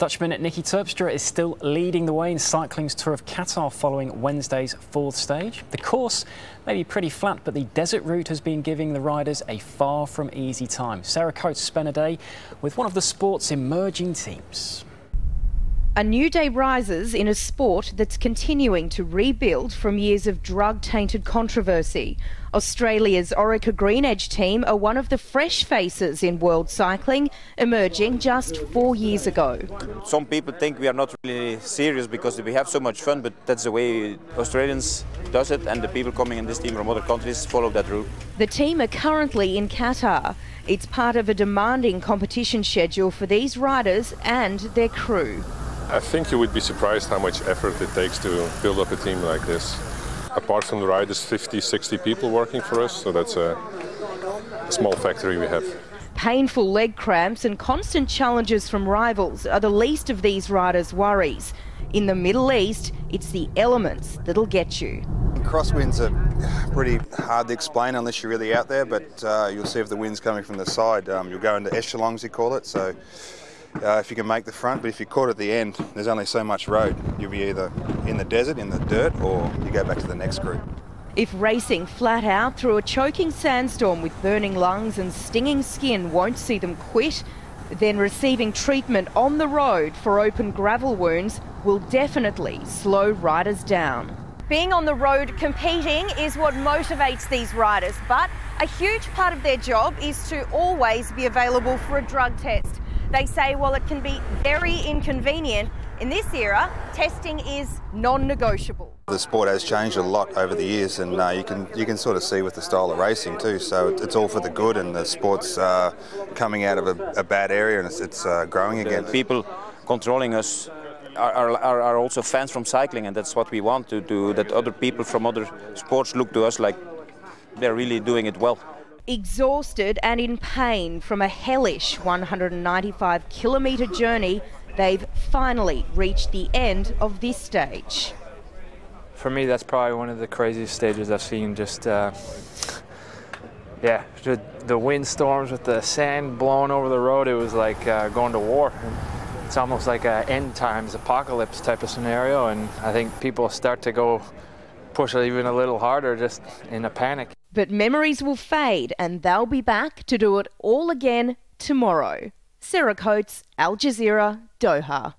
Dutchman Nicky Terpstra is still leading the way in cycling's Tour of Qatar following Wednesday's fourth stage. The course may be pretty flat, but the desert route has been giving the riders a far from easy time. Sarah Coates spent a day with one of the sport's emerging teams. A new day rises in a sport that's continuing to rebuild from years of drug-tainted controversy. Australia's Orica Green Edge team are one of the fresh faces in world cycling, emerging just 4 years ago. Some people think we are not really serious because we have so much fun, but that's the way Australians does it, and the people coming in this team from other countries follow that route. The team are currently in Qatar. It's part of a demanding competition schedule for these riders and their crew. I think you would be surprised how much effort it takes to build up a team like this. Apart from the riders, 50, 60 people working for us, so that's a small factory we have. Painful leg cramps and constant challenges from rivals are the least of these riders' worries. In the Middle East, it's the elements that'll get you. Crosswinds are pretty hard to explain unless you're really out there, but you'll see if the wind's coming from the side. You'll go into echelons, you call it, so if you can make the front, but if you're caught at the end, there's only so much road. You'll be either in the desert, in the dirt, or you go back to the next group. If racing flat out through a choking sandstorm with burning lungs and stinging skin won't see them quit, then receiving treatment on the road for open gravel wounds will definitely slow riders down. Being on the road competing is what motivates these riders, but a huge part of their job is to always be available for a drug test. They say while it can be very inconvenient, in this era, testing is non-negotiable. The sport has changed a lot over the years, and you can sort of see with the style of racing too. So it's all for the good, and the sport's coming out of a bad area, and it's growing again. People controlling us are also fans from cycling, and that's what we want to do, that other people from other sports look to us like they're really doing it well. Exhausted and in pain from a hellish 195-kilometre journey, they've finally reached the end of this stage. For me, that's probably one of the craziest stages I've seen. Just, yeah, the windstorms with the sand blowing over the road, it was like going to war. It's almost like an end times apocalypse type of scenario, and I think people start to go push it even a little harder just in a panic. But memories will fade and they'll be back to do it all again tomorrow. Sarah Coates, Al Jazeera, Doha.